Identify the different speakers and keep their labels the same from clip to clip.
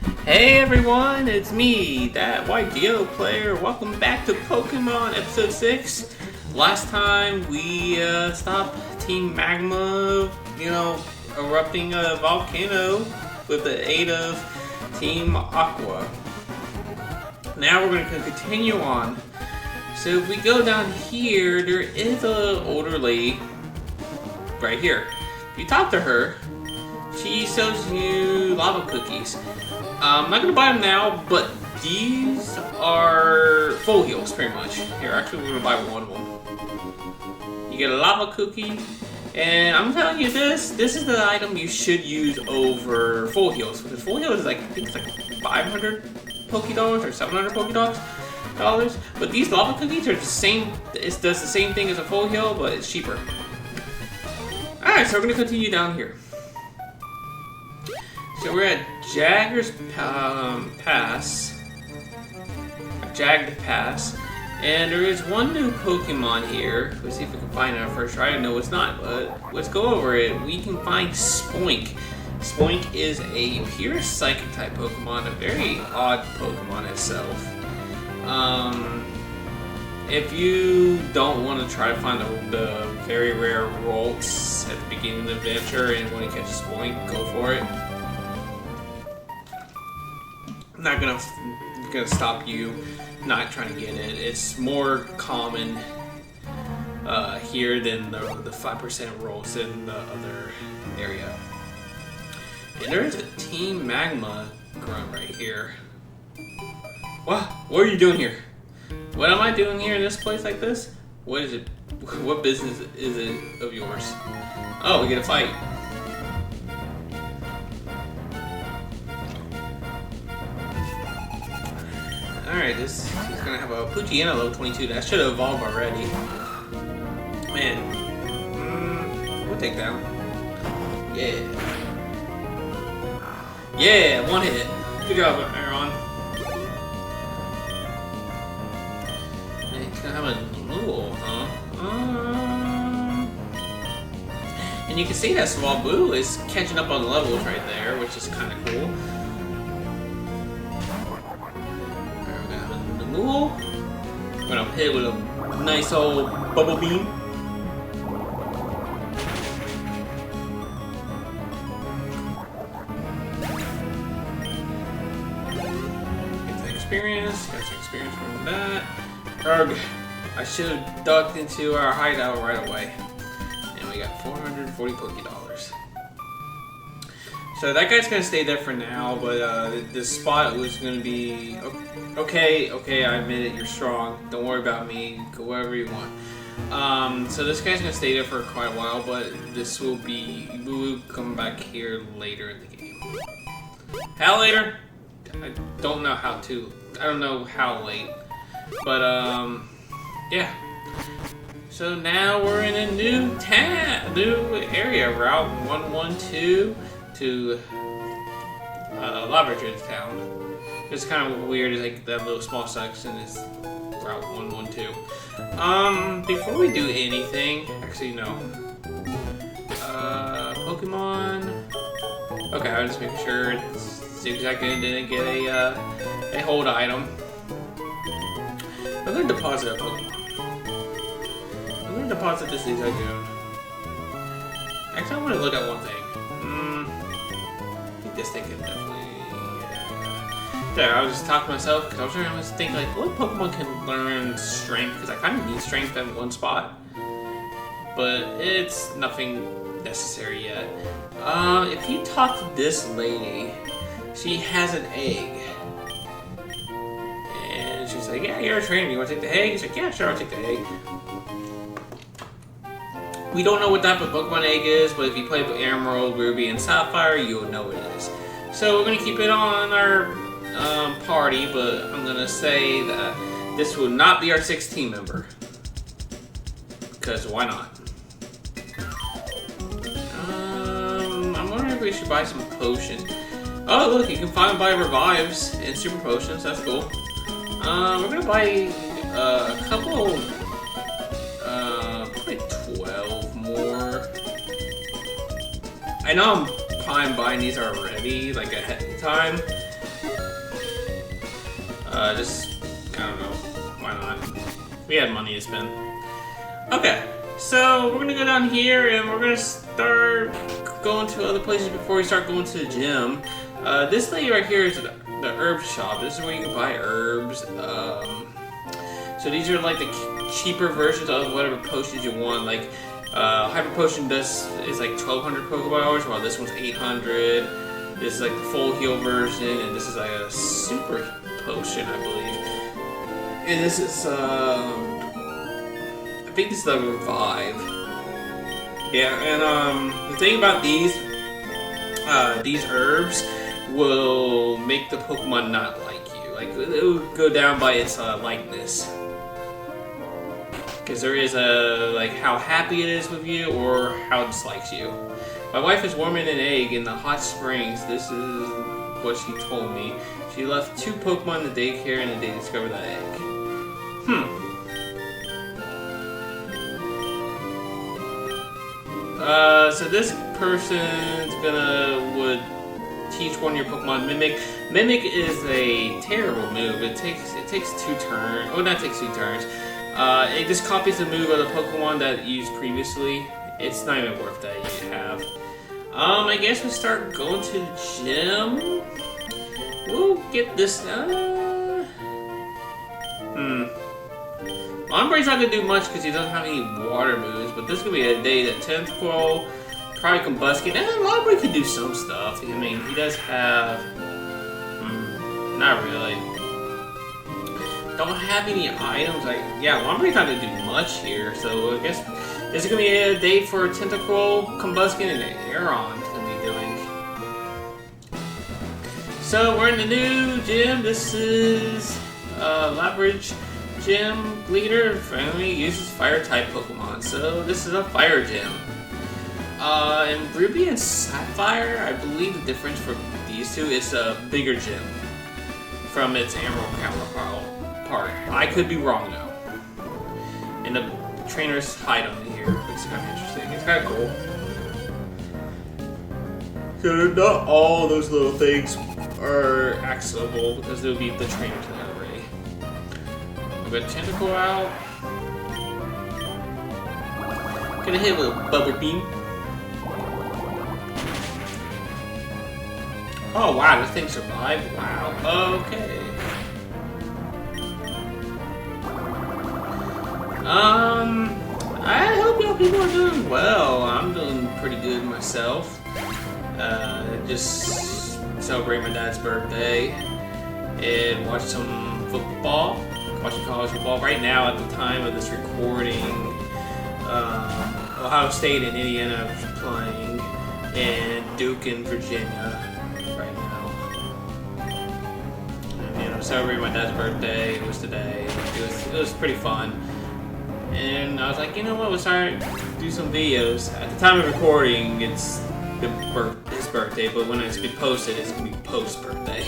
Speaker 1: Hey everyone, it's me, that YGO player. Welcome back to Pokemon Episode 6. Last time we stopped Team Magma, erupting a volcano with the aid of Team Aqua. Now we're going to continue on. So if we go down here, there is an older lady right here. If you talk to her, she sells you lava cookies. I'm not gonna buy them now, but these are full heals, pretty much. Here, actually, we're gonna buy one of them. You get a lava cookie, and I'm telling you this is the item you should use over full heals, because full heals is like, I think it's like 500 Pokédollars or 700 Pokédollars. But these lava cookies are the same. It does the same thing as a full heal, but it's cheaper. All right, so we're gonna continue down here. So we're at Jagger's Pass, Jagged Pass, and there is one new Pokemon here. Let's see if we can find it on first try. I know it's not, but let's go over it. We can find Spoink. Spoink is a pure Psychic type Pokemon, a very odd Pokemon itself. If you don't want to try to find the very rare Rolts at the beginning of the adventure and want to catch a Spoink, go for it. Not gonna stop you not trying to get it. It's more common here than the 5% rolls in the other area. And there is a Team Magma grunt right here. What are you doing here? What am I doing here in this place like this? What is it? What business is it of yours? Oh, we get a fight. Alright, he's gonna have a Poochyena level 22. That should have evolved already. Man. We'll take that one. Yeah. Yeah, one hit. Good job, Aaron. He's gonna have a Lure, huh? And you can see that Swablu is catching up on the levels right there, which is kind of cool. We're gonna hit it with a nice old bubble beam. Get some experience. Got some experience from that. Urgh. I should have ducked into our hideout right away. And we got 440 Pokédollars. So that guy's gonna stay there for now, but this spot was gonna be okay. I admit it. You're strong. Don't worry about me. Go wherever you want. So this guy's gonna stay there for quite a while, but we'll come back here later in the game. How later? I don't know how to. I don't know how late, but yeah. So now we're in a new area, Route 112. To Lavaridge Town. It's kind of weird, it's like that little small section is Route 112. Before we do anything, actually no. Pokemon. Okay, I was just making sure. Seems like I didn't get a hold item. I'm gonna deposit a Pokemon. I'm gonna deposit this Zigzagoon. Actually, I want to look at one thing. This thing can definitely. There, I was just talking to myself because I was trying to think like, what Pokemon can learn Strength? Because I kind of need Strength in one spot, but it's nothing necessary yet. If you talk to this lady, she has an egg, and she's like, "Yeah, you're a trainer. You want to take the egg?" He's like, "Yeah, sure, I'll take the egg." We don't know what type of Pokemon egg is, but if you play with Emerald, Ruby, and Sapphire, you'll know what it is. So we're going to keep it on our party, but I'm going to say that this will not be our 6th team member. Because why not? I'm wondering if we should buy some potions. Oh, look, you can finally buy Revives and Super Potions. That's cool. We're going to buy a couple... probably 12 more. I know I'm probably buying these already, like ahead of time, Just, I don't know, why not? We had money to spend. Okay, so we're gonna go down here and we're gonna start going to other places before we start going to the gym. This lady right here is the herb shop. This is where you can buy herbs. So these are like the cheaper versions of whatever potions you want. Like Hyper Potion is like 1,200 Pokeballs, while this one's 800. This is like the full heal version, and this is like a super potion, I believe. And this is I think this is the Revive. Yeah, and the thing about these herbs will make the Pokemon not like you. Like, it will go down by its likeness. Because there is like how happy it is with you or how it dislikes you. My wife is warming an egg in the hot springs. This is what she told me. She left 2 Pokemon in the daycare and they discovered that egg. So this person's would teach one of your Pokemon Mimic. Mimic is a terrible move. It takes 2 turns. Oh, not takes 2 turns. It just copies the move of the Pokemon that you used previously. It's not even worth that you have. I guess we'll start going to the gym. We'll get this. Ombre's not gonna do much because he doesn't have any water moves, but this is gonna be a day that Tentacle, probably Combuskin, and Ombre can do some stuff. I mean, he does have. Not really. Don't have any items. Ombre's not gonna do much here, so I guess this is gonna be a day for Tentacle, Combuskin, and Aeron's gonna be doing. So we're in the new gym. This is Labridge Gym Leader. Finally uses Fire type Pokemon, so this is a Fire Gym. In Ruby and Sapphire, I believe the difference for these two is a bigger gym from its Emerald counterpart. I could be wrong though. And the trainers hide under here, which is kind of interesting. It's kind of cool. So not all those little things are accessible because there will be the trainers in that already. We'll get Tentacle out. Gonna hit with a Bubble Beam. Oh wow, this thing survived? Wow, okay. I hope y'all people are doing well. I'm doing pretty good myself. Just celebrate my dad's birthday and watch some football. Watching college football. Right now, at the time of this recording, Ohio State and Indiana are playing, and Duke and Virginia right now. And, celebrating my dad's birthday. It was today. It was pretty fun. And I was like, you know what, we'll start do some videos. At the time of recording, it's his birthday, but when it's been posted, it's gonna be post-birthday.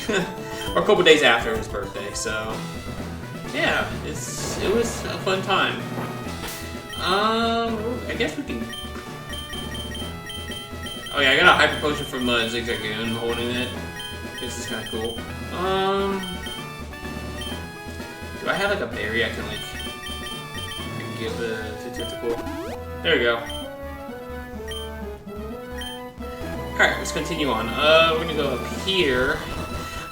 Speaker 1: Or a couple days after his birthday, so yeah, it was a fun time. I guess we can. Oh yeah, I got a Hyper Potion from Zigzagoon. I'm holding it. This is kind of cool. Do I have like a berry I can give to Tentacle? There we go. Alright, let's continue on. We're gonna go up here.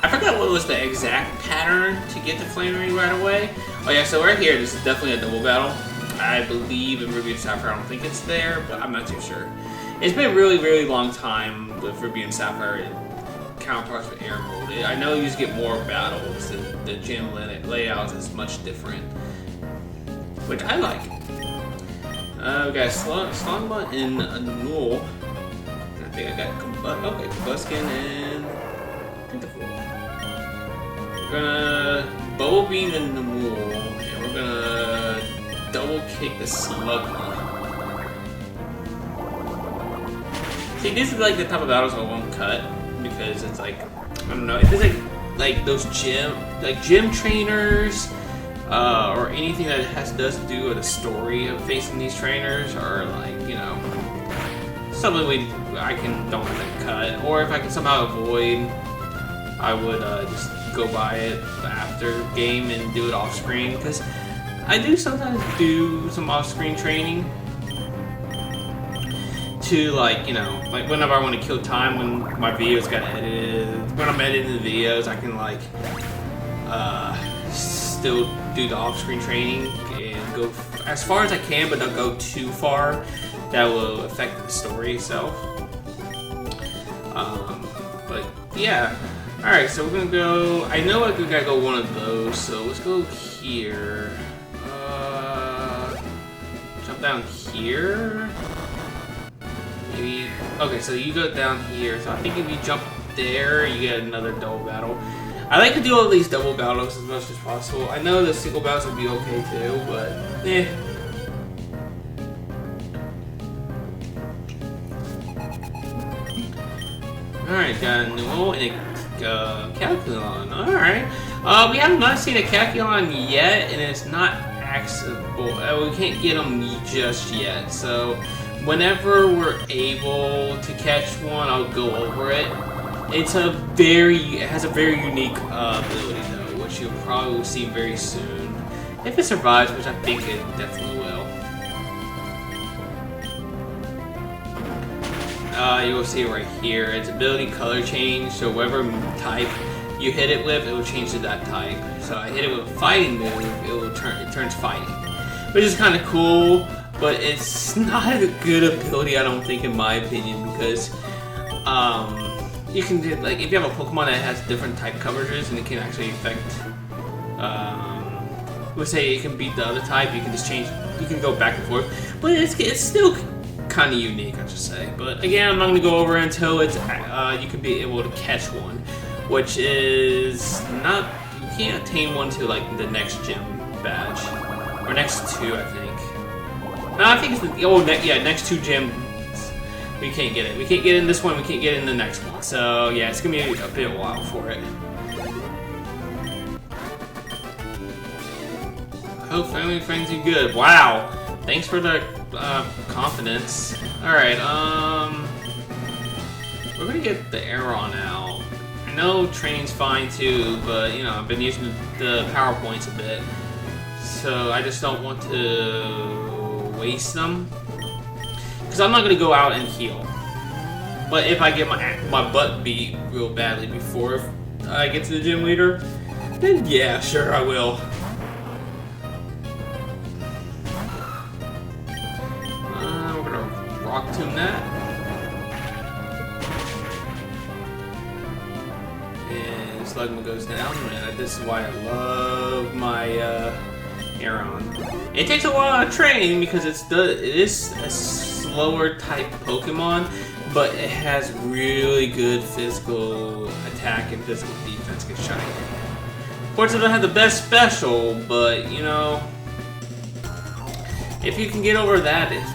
Speaker 1: I forgot what was the exact pattern to get the Flamery right away. Oh yeah, so right here, this is definitely a double battle. I believe in Ruby and Sapphire, I don't think it's there, but I'm not too sure. It's been a really, really long time with Ruby and Sapphire counterparts with Emerald. I know you just get more battles, and the gym layout is much different, which I like. We got Slongma and a Null. I think I got Combuskin and Tentacle. We're gonna Bubble Beam and Null, and we're gonna double kick the Slugma. See, this is like the type of battles I won't cut because it's like, I don't know, if it's like those gym trainers. Or anything that does to do with the story of facing these trainers, or like, something I don't have to cut, or if I can somehow avoid I would just go by it after game and do it off screen, because I do sometimes do some off screen training to, like, you know, like whenever I want to kill time when my videos got edited. When I'm editing the videos, I can like still do the off screen training and go as far as I can, but don't go too far. That will affect the story itself. But yeah. Alright, so we're gonna go. I know I gotta go one of those, so let's go here. Jump down here. Maybe. Okay, so you go down here. So I think if you jump there, you get another double battle. I like to do all these double battles as much as possible. I know the single battles will be okay too, but eh. Alright, got a Nuo and a Calculon. Alright. We have not seen a Calculon yet, and it's not accessible. We can't get them just yet. So, whenever we're able to catch one, I'll go over it. It has a very unique ability though, which you'll probably see very soon. If it survives, which I think it definitely will. You will see it right here. Its ability color change, so whatever type you hit it with, it will change to that type. So I hit it with a fighting move, it turns fighting. Which is kind of cool, but it's not a good ability, I don't think, in my opinion, because you can do, like, if you have a Pokemon that has different type coverages and it can actually affect, let's say it can beat the other type, you can just change, you can go back and forth, but it's still kind of unique, I should say. But again, I'm not going to go over it until it's you can be able to catch one, which is not, you can't attain one to like the next gym badge, or next two, I think. No, I think it's the next two gyms. We can't get it. We can't get in this one. We can't get in the next one. So yeah, it's gonna be a bit of a while for it. I hope family and friends do good. Wow. Thanks for the confidence. All right. We're gonna get the Aeron out. I know training's fine too, but you know I've been using the PowerPoints a bit, so I just don't want to waste them. Because I'm not going to go out and heal. But if I get my butt beat real badly before I get to the gym leader, then yeah, sure I will. We're going to rock tomb that. And Slugma goes down. Man, this is why I love my Aeron. It takes a while to train because it is a slower type Pokemon, but it has really good physical attack and physical defense. Get shiny. Of course, it doesn't have the best special, but you know, if you can get over that, it's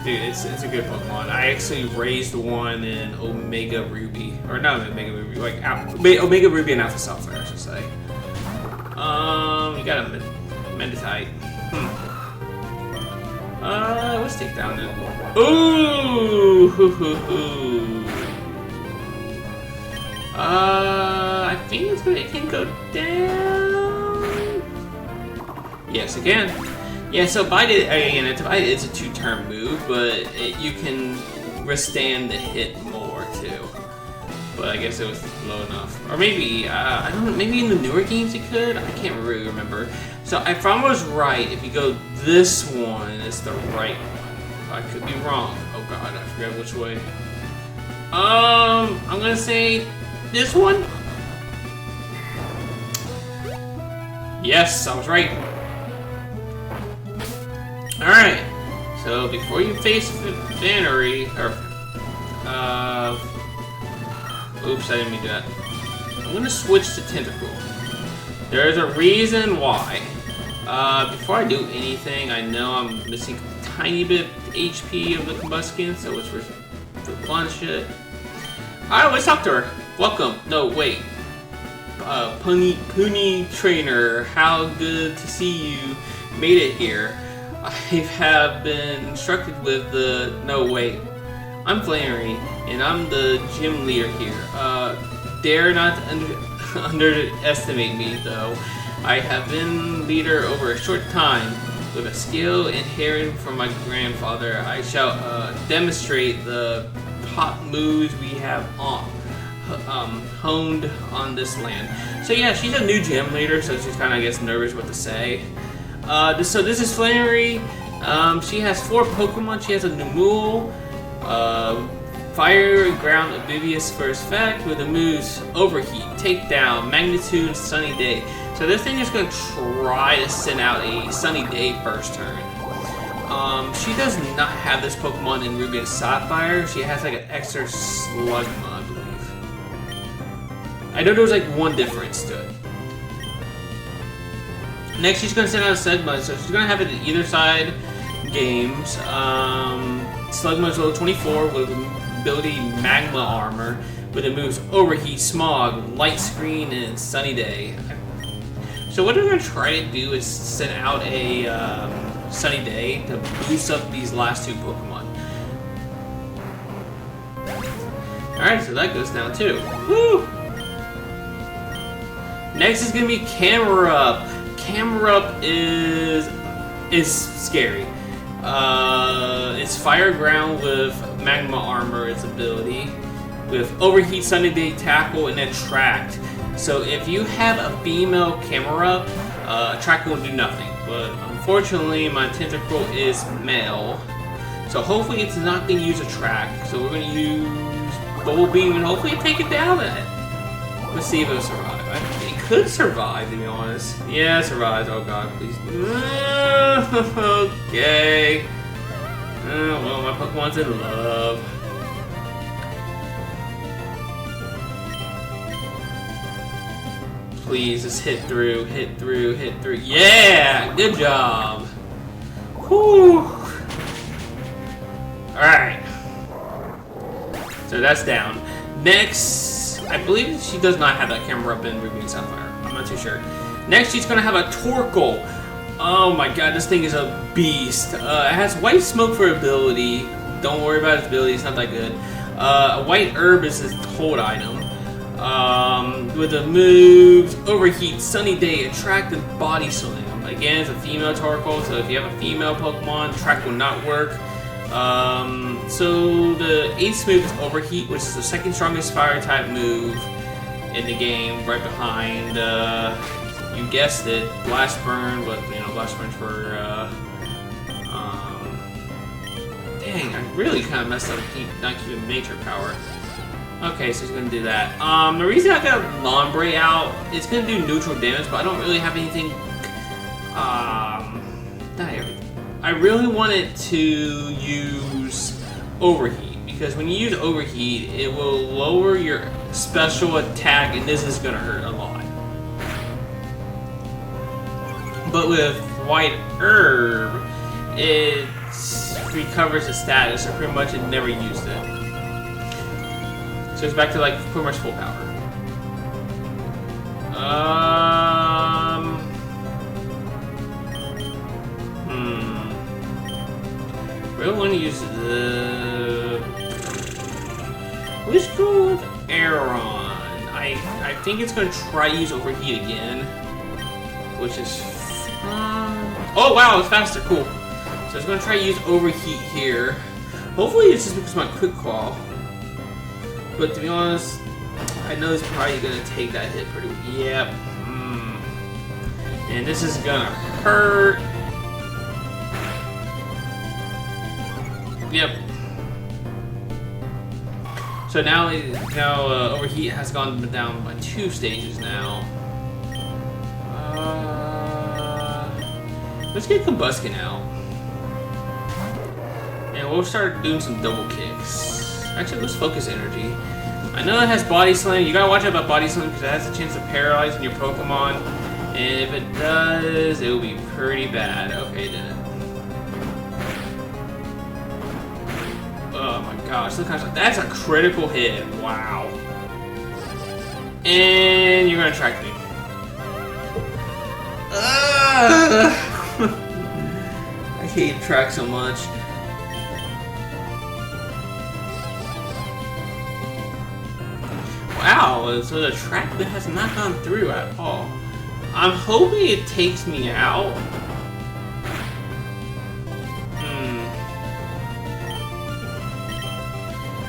Speaker 1: a good Pokemon. I actually raised one in Omega Ruby, or not Omega Ruby, like Omega Ruby and Alpha Sapphire, I should say. You got a Meditite. Let's take down the. Ooh, hoo, hoo, hoo. I think it can go down. Yes, it can. Yeah, so Bite again. It's a 2-turn move, but you can withstand the hit more too. But I guess it was low enough, or maybe I don't know. Maybe in the newer games it could. I can't really remember. So if I was right, if you go this one, it's the right one. I could be wrong. Oh god, I forget which way. I'm gonna say this one. Yes, I was right. All right. So before you face Vannery, or oops, I didn't mean that. I'm gonna switch to Tentacle. There's a reason why. Before I do anything, I know I'm missing a tiny bit of HP of the Combustion, so let's replenish it. Alright, let's talk to her. Welcome. No, wait. Puni Trainer, how good to see you made it here. I have been instructed with the... No, wait. I'm Flannery, and I'm the gym leader here. Dare not to underestimate me, though. I have been leader over a short time. With a skill inherited from my grandfather, I shall demonstrate the top moves we have honed on this land. So yeah, she's a new gym leader, so she's kind of, I guess, nervous what to say. So this is Flannery. She has 4 Pokemon. She has a Numule, Fire, Ground, Oblivious first effect with the moves Overheat, Takedown, Magnitude, Sunny Day. So this thing is going to try to send out a Sunny Day first turn. She does not have this Pokemon in Ruby and Sapphire. She has like an extra Slugma, I believe. I know there was like one difference to it. Next, she's going to send out a Slugma, so she's going to have it in either side games. Slugma is level 24 with ability Magma Armor, with the moves Overheat, Smog, Light Screen, and Sunny Day. So what I'm going to try to do is send out a Sunny Day to boost up these last 2 Pokemon. Alright, so that goes down too. Woo! Next is going to be Camerupt. Camerupt is scary. It's Fire Ground with Magma Armor, its ability, with Overheat, Sunny Day, Tackle, and Attract. So if you have a female Camerupt, Attract will do nothing. But unfortunately, my Tentacruel is male. So hopefully it's not going to use Attract. So we're going to use Bubble Beam and hopefully take it down. Let's see if it'll survive. It could survive, to be honest. Yeah, it survives. Oh god, please. Okay. Well, my Pokemon's in love. Please, just hit through, hit through, hit through. Yeah! Good job! Whew! Alright. So that's down. Next, I believe she does not have that camera up in Ruby and Sapphire. I'm not too sure. Next, she's gonna have a Torkoal. Oh my god, this thing is a beast. It has White Smoke for ability. Don't worry about its ability, it's not that good. A White Herb is its hold item. With the moves Overheat, Sunny Day, Attract, and Body Slam. Again, it's a female Torkoal, so if you have a female Pokemon, Attract will not work. So the 8th move is Overheat, which is the 2nd strongest fire type move in the game, right behind, you guessed it, Blast Burn, but you know, Blast Burn's for, dang, I really kind of messed up not keeping Nature Power. Okay, so he's gonna do that. The reason I got Lombre out, it's gonna do neutral damage, but I don't really have anything, not everything. I really wanted to use Overheat, because when you use Overheat, it will lower your special attack, and this is gonna hurt a lot. But with White Herb, it recovers the status, so pretty much it never used it. So it's back to like pretty much full power. Really want to use the. Let's go with Aeron. I think it's gonna try to use Overheat again, which is. Oh wow, it's faster. Cool. So it's gonna try to use Overheat here. Hopefully it's just because of my Quick Claw. But to be honest, I know it's probably gonna take that hit pretty. Yep. And this is gonna hurt. Yep. So now Overheat has gone down by 2 stages now. Let's get Combuskin out. And we'll start doing some double kicks. Actually, let's focus energy. I know it has Body Slam. You gotta watch out about Body Slam because it has a chance of paralyzing your Pokemon. And if it does, it will be pretty bad. Okay, it didn't. Oh my gosh, that's a critical hit. Wow. And you're gonna track me. I hate track so much. Wow, wow, so the track that has not gone through at all. I'm hoping it takes me out.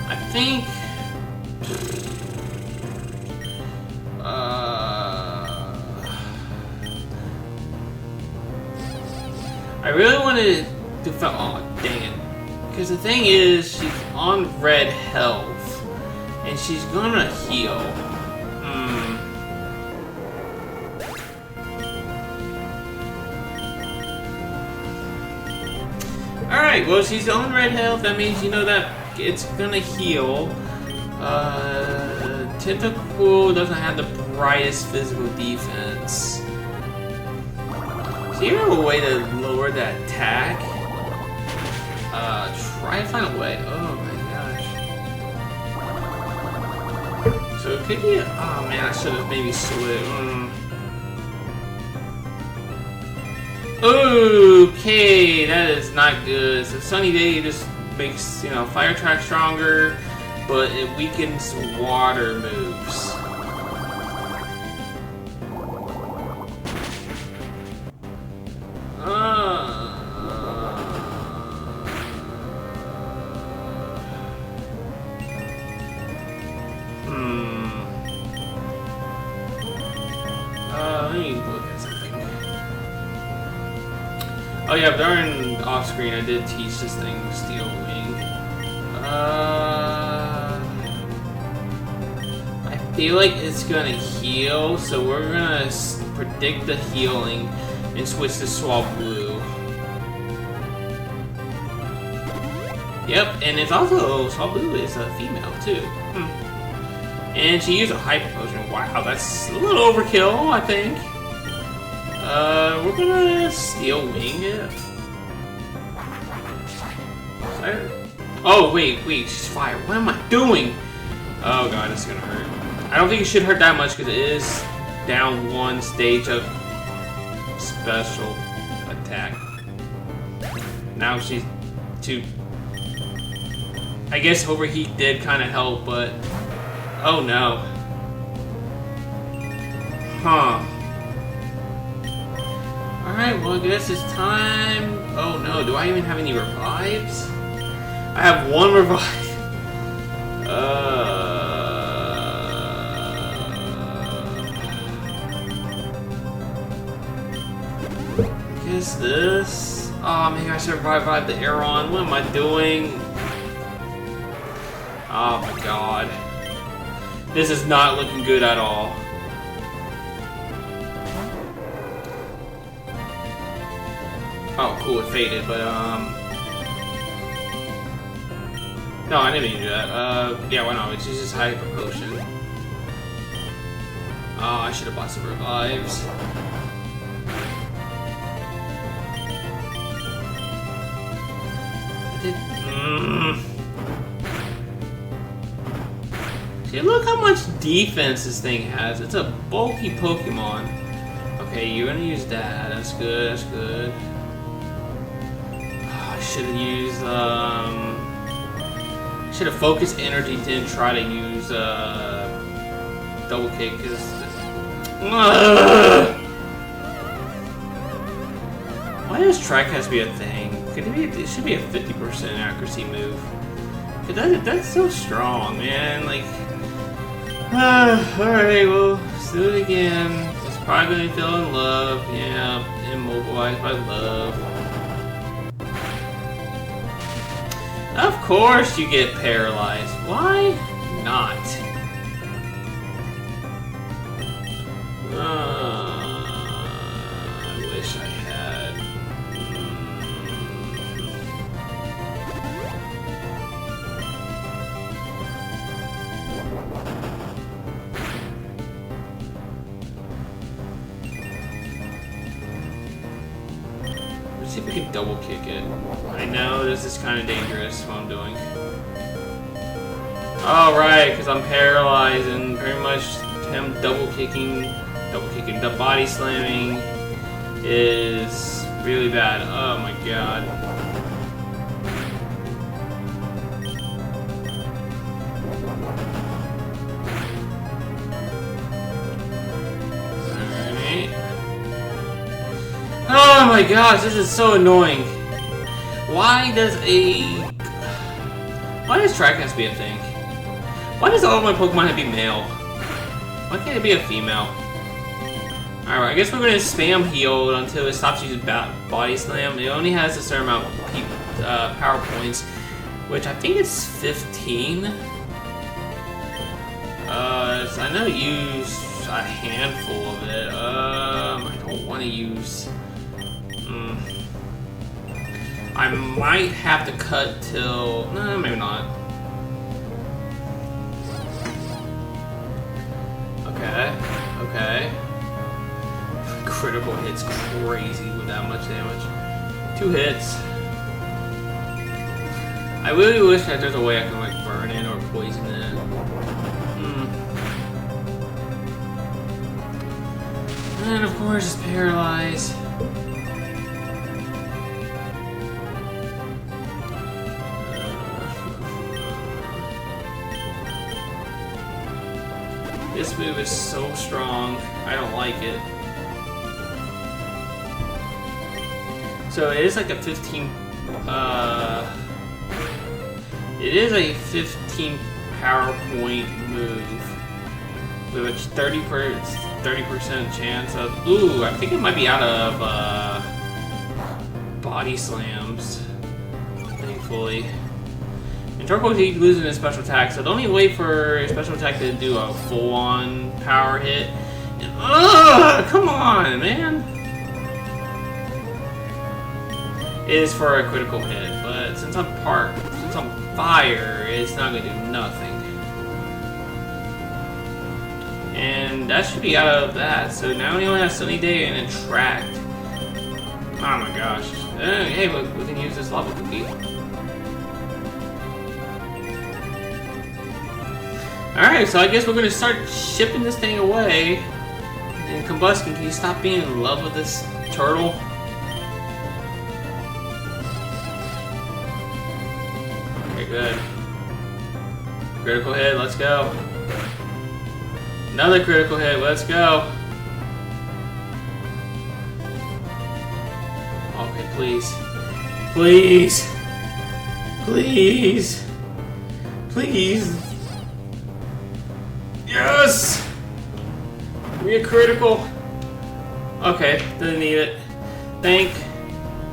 Speaker 1: I think... I really wanted to... Oh, dang it. Because the thing is, she's on red health. And she's gonna heal. Alright, well, she's on red health. That means you know that it's gonna heal. Tentacool doesn't have the brightest physical defense. So you have a way to lower that attack? Try to find a way. Oh my gosh. So it could be... Oh man, I should have maybe switched. Okay, that is not good. So Sunny Day just makes, you know, Fire Track stronger, but it weakens water moves. Let me look at something. Oh yeah, during off screen I did teach this thing Steel Wing. I feel like it's gonna heal, so we're gonna predict the healing and switch to Swablu. Yep, and it's also Swablu is a female too. And she used a Hyper Potion. Wow, that's a little overkill, I think. We're gonna Steel Wing it. Fire. Oh, wait, she's fire. What am I doing? Oh god, this is gonna hurt. I don't think it should hurt that much because it is down one stage of special attack. Now she's two. I guess Overheat did kind of help, but... Oh no. Huh. Alright, well I guess it's time... Oh no, do I even have any revives? I have one revive. I guess this... Oh, maybe I should revive the Aeron. What am I doing? Oh my god. This is not looking good at all. Oh, cool, it faded, but, no, I didn't mean to do that. Yeah, why not? It's just Hyper Potion. Oh, I should have bought some revives. See, look how much defense this thing has. It's a bulky Pokemon. Okay, you're gonna use that. That's good, that's good. Oh, I should have used, should have focused energy to try to use, double kick, because... Why does track has to be a thing? It should be a 50% accuracy move. That's so strong, man. Like, alright, well, let's do it again. It's probably gonna feel in love. Yeah, immobilized by love. Of course you get paralyzed. Why not? I wish I had. Let's see if we can double kick it. I know this is kind of dangerous what I'm doing. Alright, because I'm paralyzed and pretty much him double kicking, the body slamming is really bad. Oh my god. my gosh, this is so annoying. Why does track has to be a thing? Why does all my Pokemon have to be male? Why can't it be a female? Alright, I guess we're gonna spam heal until it stops using Body Slam. It only has a certain amount of power points, which I think it's 15. So I know I use a handful of it. I don't want to use. I might have to cut till. No, maybe not. Okay. Critical hits crazy with that much damage. 2 hits. I really wish that there's a way I can like burn it or poison it. And of course it's paralyzed. This move is so strong. I don't like it. So it is like a 15. It is a 15 power point move, with a 30% chance of. Ooh, I think it might be out of body slams. Thankfully. And Turbo keeps losing his special attack, so the only way for a special attack to do a full-on power hit. And, come on, man! Is for a critical hit, but since I'm fire, it's not gonna do nothing. And that should be out of that. So now we only have Sunny Day and Attract. Oh my gosh. Hey, look, we can use this lava cookie. Alright, so I guess we're gonna start shipping this thing away. And Combustion, can you stop being in love with this turtle? Okay, good. Critical hit, let's go. Another critical hit, let's go. Okay, please. Please. Please. Please. Yes! Give me a critical. Okay, didn't need it. Thank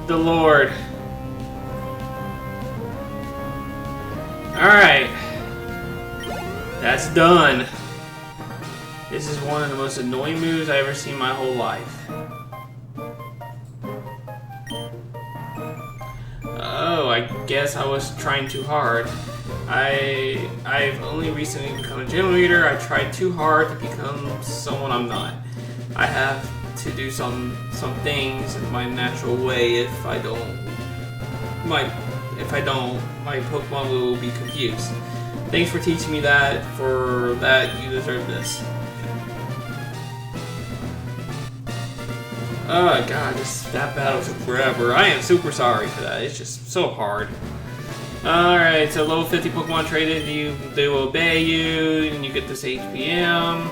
Speaker 1: the Lord. Alright. That's done. This is one of the most annoying moves I've ever seen in my whole life. Oh, I guess I was trying too hard. I've only recently become a gym leader. I tried too hard to become someone I'm not. I have to do some things in my natural way. If I don't, my Pokemon will be confused. Thanks for teaching me that. For that, you deserve this. Oh god, that battle took forever. I am super sorry for that. It's just so hard. Alright, so level 50 Pokemon traded, they will obey you, and you get this HPM.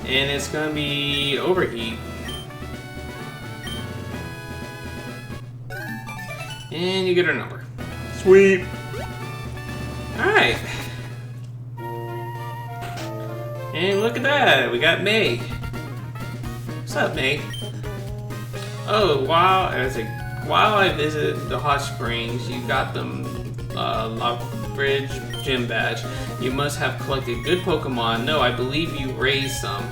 Speaker 1: And it's gonna be Overheat. And you get her number. Sweet! Alright. And look at that, we got May. What's up, May? Oh, wow, while I visit the hot springs, you got the Lockbridge gym badge. You must have collected good Pokemon. No, I believe you raised some.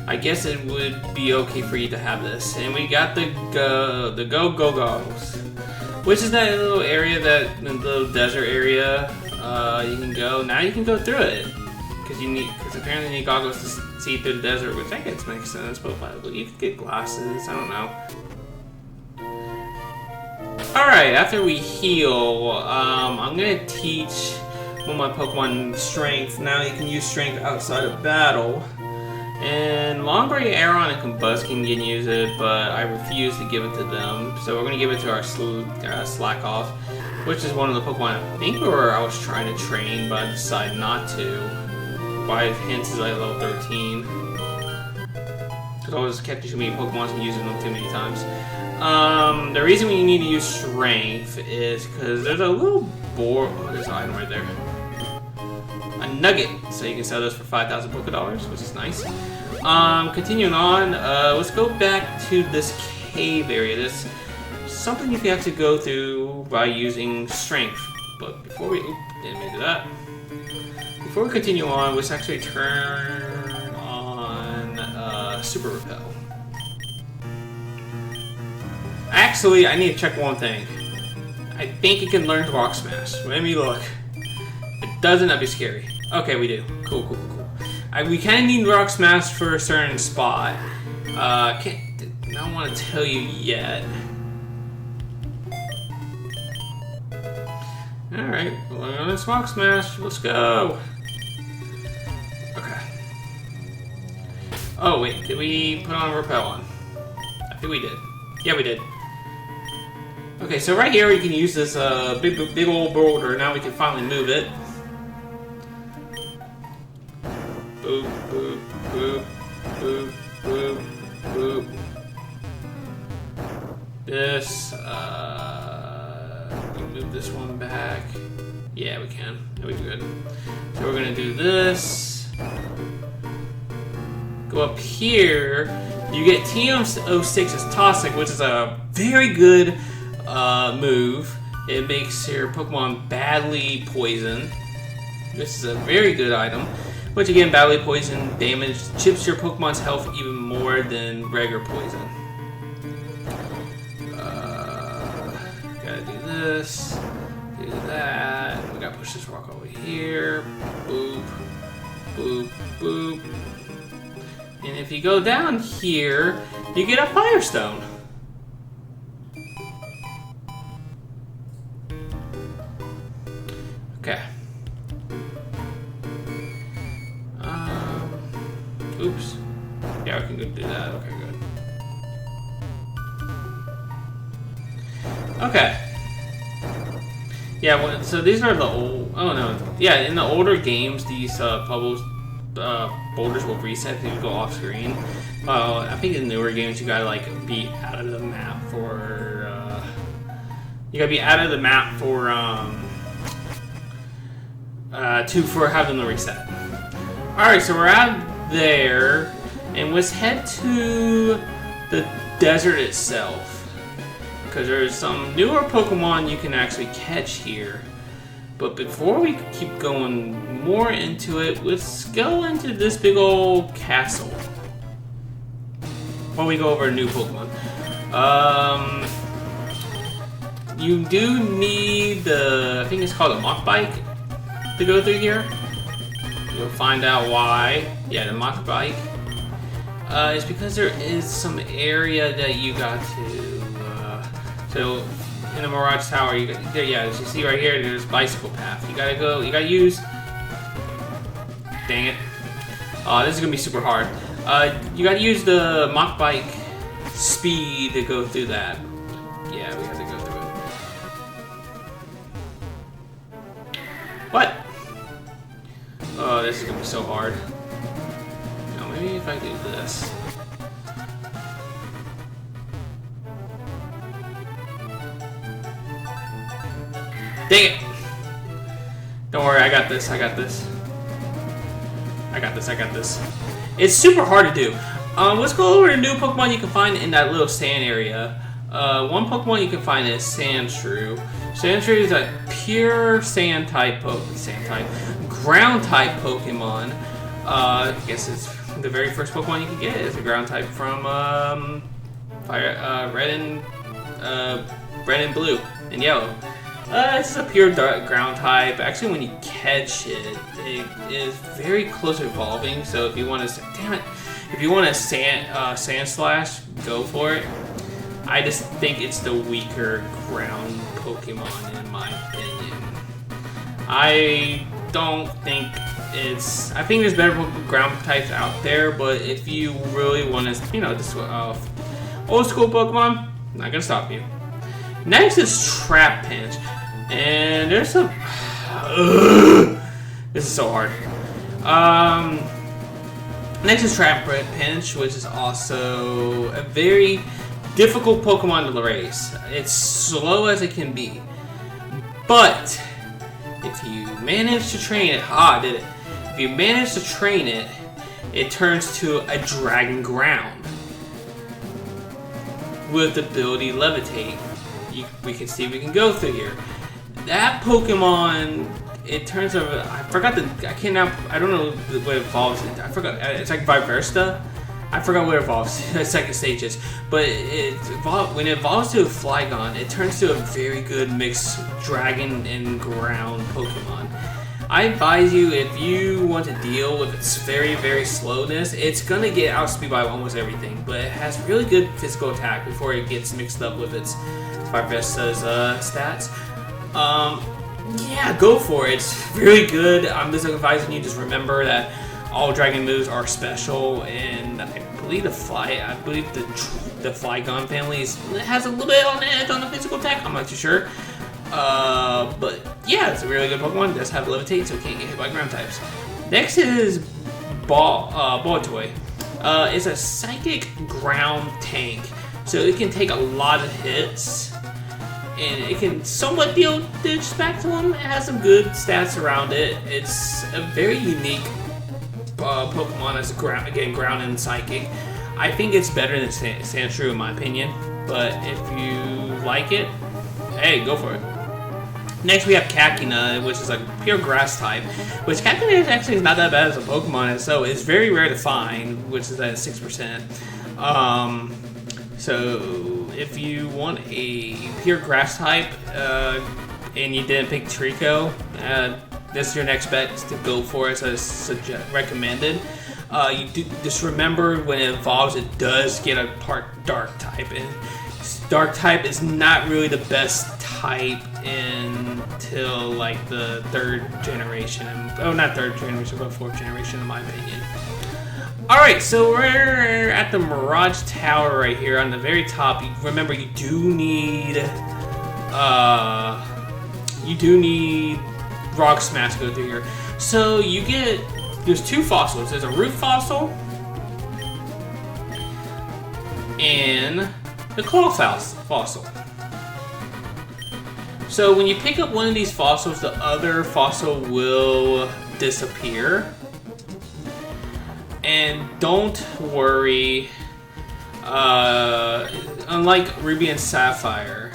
Speaker 1: I guess it would be okay for you to have this. And we got the Go-Go-Go's, which is that little area, that little desert area. You can go. Now you can go through it because apparently you need goggles to see through the desert, which I guess makes sense. But you could get glasses. I don't know. Alright, after we heal, I'm going to teach one of my Pokemon Strength. Now you can use Strength outside of battle. And Longberry, Aeron, and Combustion can use it, but I refuse to give it to them. So we're going to give it to our Slackoff, which is one of the Pokemon I think I was trying to train, but I decided not to. By hints is like level 13. Because I was catching too many Pokemon and using them too many times. The reason we need to use Strength is because there's a little boar. Oh, there's an item right there. A nugget, so you can sell those for 5,000 Pokédollars, which is nice. Continuing on, let's go back to this cave area. There's something you can actually go through by using Strength. But before we, didn't mean to do that. Before we continue on, let's actually turn on Super Repel. Actually, I need to check one thing. I think it can learn Rock Smash. Let me look. It doesn't, that'd be scary. Okay, we do. Cool, cool, cool, cool. We kind of need Rock Smash for a certain spot. I don't want to tell you yet. Alright, well, let's Rock Smash. Let's go. Okay. Oh, wait, did we put on Repel on? I think we did. Yeah, we did. Okay, so right here we can use this big old boulder. Now we can finally move it. Boop, boop, boop, boop, boop, boop. This, we move this one back. Yeah, we can. That'll be good. So we're gonna do this. Go up here. You get TM06's Toxic, which is a very good move. It makes your Pokemon badly poisoned. This is a very good item. Which again, badly poison damage chips your Pokemon's health even more than regular poison. Gotta do this, do that. We gotta push this rock over here. Boop, boop, boop. And if you go down here, you get a Firestone. Okay. Oops. Yeah, we can go do that. Okay, good. Okay. Yeah, well, so these are the old... Oh, no. Yeah, in the older games, these boulders will reset if you go off screen. I think in newer games, you gotta, like, be out of the map for... You gotta be out of the map for, for having the reset. Alright, so we're out there, and let's head to the desert itself, because there's some newer Pokemon you can actually catch here. But before we keep going more into it, let's go into this big old castle while we go over a new Pokemon. You do need the, I think it's called a Mach Bike to go through here. You'll find out why. Yeah, the Mach Bike. It's because there is some area that you got to. So in the Mirage Tower, you got there. Yeah, as you see right here, there's bicycle path. You gotta go. You gotta use. Dang it! This is gonna be super hard. You gotta use the Mach Bike speed to go through that. Yeah, we have to go through it. What? Oh, this is gonna be so hard. Now, maybe if I do this. Dang it! Don't worry, I got this, I got this. I got this, I got this. It's super hard to do. Let's go over to new Pokemon you can find in that little sand area. One Pokemon you can find is Sandshrew. Sandshrew is a pure sand type ground type Pokemon. I guess it's the very first Pokemon you can get is a ground type from red and blue and yellow. This is a pure ground type. Actually, when you catch it, it is very close to evolving. So if you want to, damn it, if you want to sand slash, go for it. I just think it's the weaker ground Pokemon in my opinion. I don't think it's. I think there's better ground types out there, but if you really want to, you know, just old school Pokemon, I'm not gonna stop you. Next is Trapinch, and there's some. This is so hard. Next is Trapinch, which is also a very difficult Pokemon to race. It's slow as it can be. But if you manage to train it, did it? If you manage to train it, it turns to a Dragon Ground with the ability Levitate. We can see we can go through here. That Pokemon, it turns over. I don't know what it evolves into. I forgot. It's like Viversta. I forgot what it evolves. Second stages, but when it evolves to a Flygon, it turns to a very good mixed Dragon and Ground Pokemon. I advise you, if you want to deal with its very slowness, it's gonna get outspeed by almost everything, but it has really good physical attack before it gets mixed up with its Viversta's stats. Yeah, go for it. It's really good. I'm just advising you, just remember that all dragon moves are special, and I believe the Flygon family has a little bit on the edge on the physical attack. I'm not too sure. But yeah, it's a really good Pokemon. It does have Levitate, so it can't get hit by ground types. Next is Baltoy. It's a psychic ground tank, so it can take a lot of hits, and it can somewhat deal damage back to them. It has some good stats around it. It's a very unique Pokemon as ground and psychic. I think it's better than Sandshrew in my opinion, but if you like it, hey, go for it. Next we have Kakuna, which is a pure grass type, which Kakuna actually is not that bad as a Pokemon, and so it's very rare to find, which is at 6%. So if you want a pure grass type and you didn't pick Trico, this is your next bet to go for it, so it's recommended. Just remember when it evolves, it does get a part dark type, and dark type is not really the best type until like the third generation. Oh, not third generation, but fourth generation, in my opinion. Alright, so we're at the Mirage Tower right here on the very top. Remember, you do need Rock Smash to go through here. So there's two fossils. There's a root fossil and the claw fossil. So when you pick up one of these fossils, the other fossil will disappear. And don't worry, unlike Ruby and Sapphire,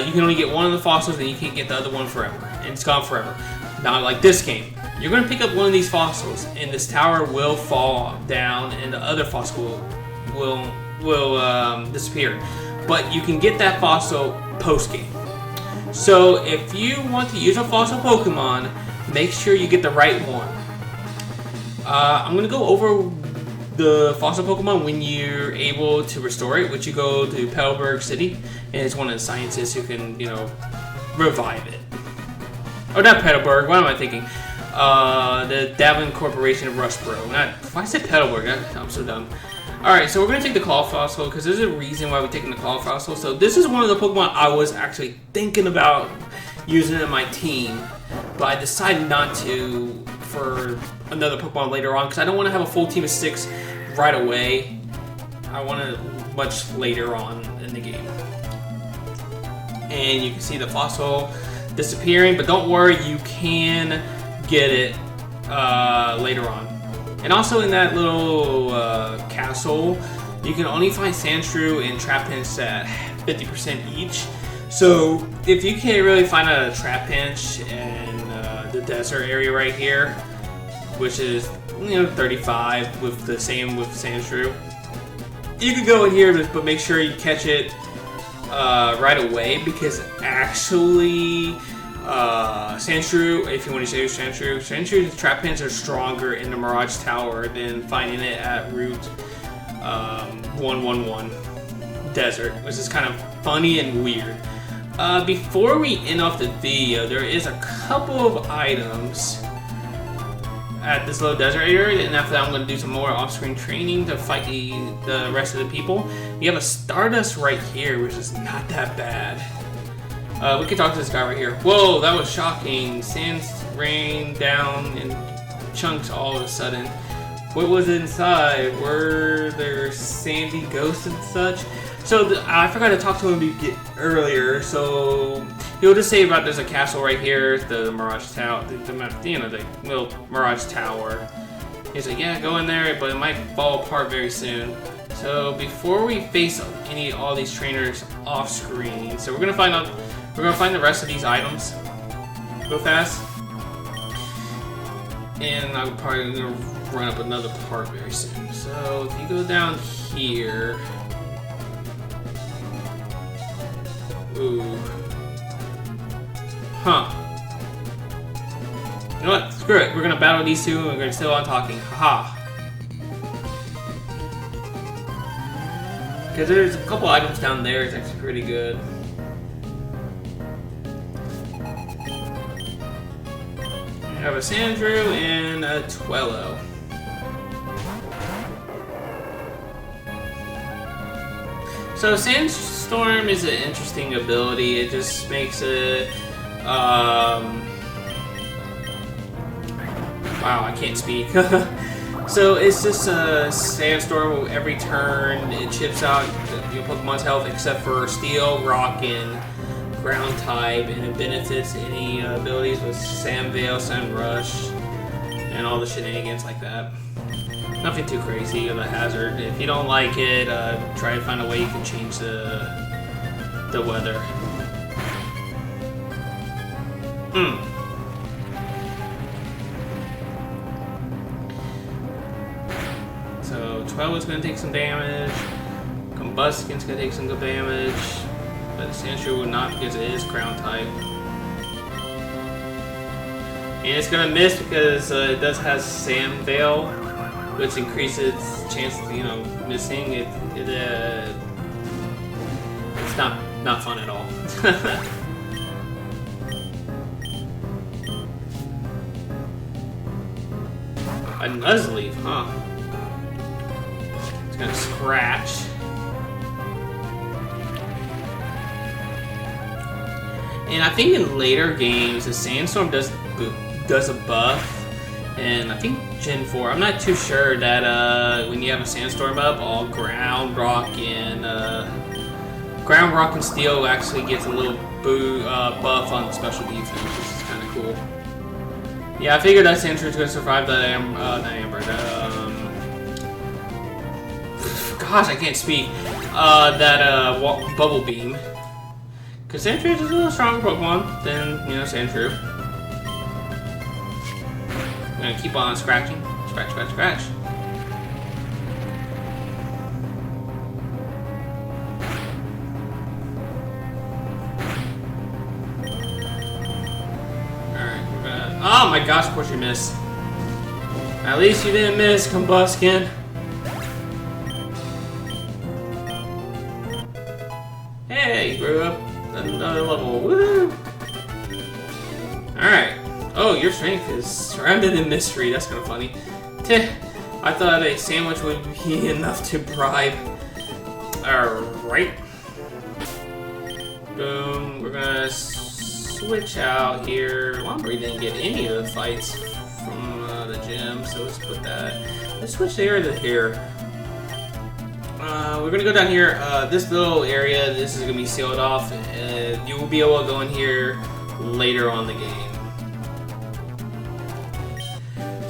Speaker 1: you can only get one of the fossils and you can't get the other one forever. And it's gone forever. Not like this game. You're going to pick up one of these fossils and this tower will fall down and the other fossil will disappear. But you can get that fossil post-game. So if you want to use a fossil Pokemon, make sure you get the right one. I'm going to go over the fossil Pokemon when you're able to restore it, which you go to Petalburg City, and it's one of the scientists who can, revive it. Oh, not Petalburg, what am I thinking? The Davin Corporation of Rustboro. Why is it Petalburg? I'm so dumb. Alright, so we're going to take the Claw Fossil, because there's a reason why we're taking the Claw Fossil. So this is one of the Pokemon I was actually thinking about using in my team, but I decided not to for another Pokemon later on, because I don't want to have a full team of 6 right away. I want it much later on in the game. And you can see the fossil disappearing, but don't worry, you can get it later on. And also in that little castle, you can only find Sandshrew and Trapinch at 50% each. So if you can't really find a Trapinch in the desert area right here, which is 35 with the same with Sandshrew, you can go in here, but make sure you catch it right away, because actually Sandshrew, if you want to use Sandshrew and Trapinch are stronger in the Mirage Tower than finding it at Route 111 Desert, which is kind of funny and weird. Before we end off the video, there is a couple of items at this little desert area, and after that I'm going to do some more off-screen training to fight the rest of the people. We have a Stardust right here, which is not that bad. We can talk to this guy right here. Whoa, that was shocking. Sands rained down in chunks all of a sudden. What was inside? Were there sandy ghosts and such? So I forgot to talk to him earlier. So he'll just say about there's a castle right here, the Mirage Tower, the little Mirage Tower. He's like, yeah, go in there, but it might fall apart very soon. So before we face all these trainers off screen, so we're gonna find the rest of these items real fast, and I'm probably gonna run up another part very soon. So if you go down here, ooh, huh? You know what? Screw it. We're gonna battle these two, and we're gonna still on talking. Haha. Because there's a couple items down there. It's actually pretty good. We have a Sandrew and a Twello. So Sandstorm is an interesting ability. It just makes it, wow, I can't speak. So it's just a Sandstorm. Every turn it chips out your Pokemon's health except for Steel, Rock, and Ground type, and it benefits any abilities with Sand Veil, Sand Rush, and all the shenanigans like that. Nothing too crazy of a hazard. If you don't like it, try to find a way you can change the weather. So Twello's gonna take some damage. Combustion's gonna take some good damage. But the Sandshrew will not because it is ground type. And it's gonna miss because it does have Sand Veil, which increases its chance of, missing. It's not fun at all. A Nuzleaf, huh? It's gonna scratch. And I think in later games, the Sandstorm does a buff. And I think Gen 4, I'm not too sure that when you have a Sandstorm up, all Ground, Rock, and Steel actually gets a little buff on special defense, which is kind of cool. Yeah, I figured that Sandshrew is going to survive gosh, I can't speak. Bubble Beam. Because Sandshrew is a little stronger Pokemon than, Sandshrew. I'm gonna keep on scratching. Scratch, scratch, scratch. Alright, we're gonna... Oh my gosh, of course you missed. At least you didn't miss, Combustion. Hey, you grew up another level. Woo! Alright. Oh, your strength is surrounded in mystery. That's kind of funny. I thought a sandwich would be enough to bribe. Alright. Boom. We're gonna switch out here. Lombre didn't get any of the fights from the gym, so let's put that. Let's switch the area to here. We're gonna go down here. This little area, this is gonna be sealed off. You will be able to go in here later on the game.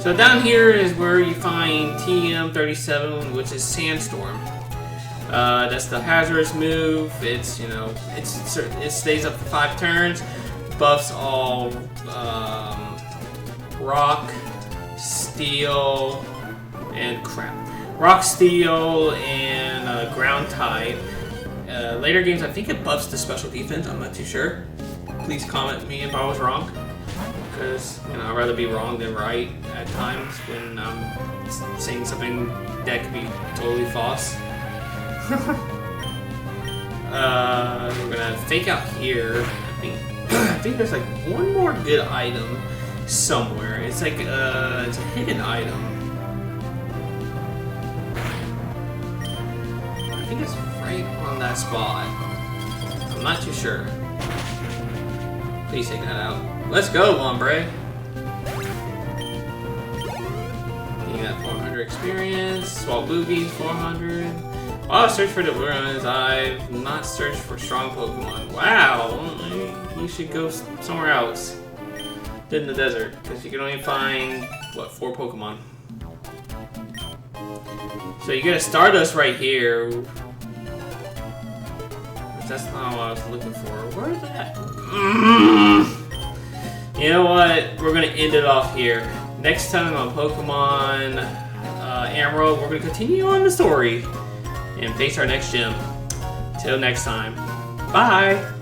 Speaker 1: So down here is where you find TM37, which is Sandstorm. That's the hazardous move. It's it stays up for 5 turns, buffs all Rock, Steel, and Rock, Steel, and Ground type. Later games, I think it buffs the special defense. I'm not too sure. Please comment me if I was wrong. Because I'd rather be wrong than right at times when I'm saying something that could be totally false. We're gonna fake out here. I think there's like one more good item somewhere. It's like it's a hidden item. I think it's right on that spot. I'm not too sure. Please take that out. Let's go, Lombre. Need that 400 XP. experience. Swap boobies, 400. Oh, search for the ruins. I've not searched for strong Pokemon. Wow, you should go somewhere else than the desert, because you can only find, what, 4 Pokemon. So you get a Stardust right here. That's not what I was looking for. Where's that? You know what? We're gonna end it off here. Next time on Pokemon Emerald, we're gonna continue on the story and face our next gym. Till next time, bye.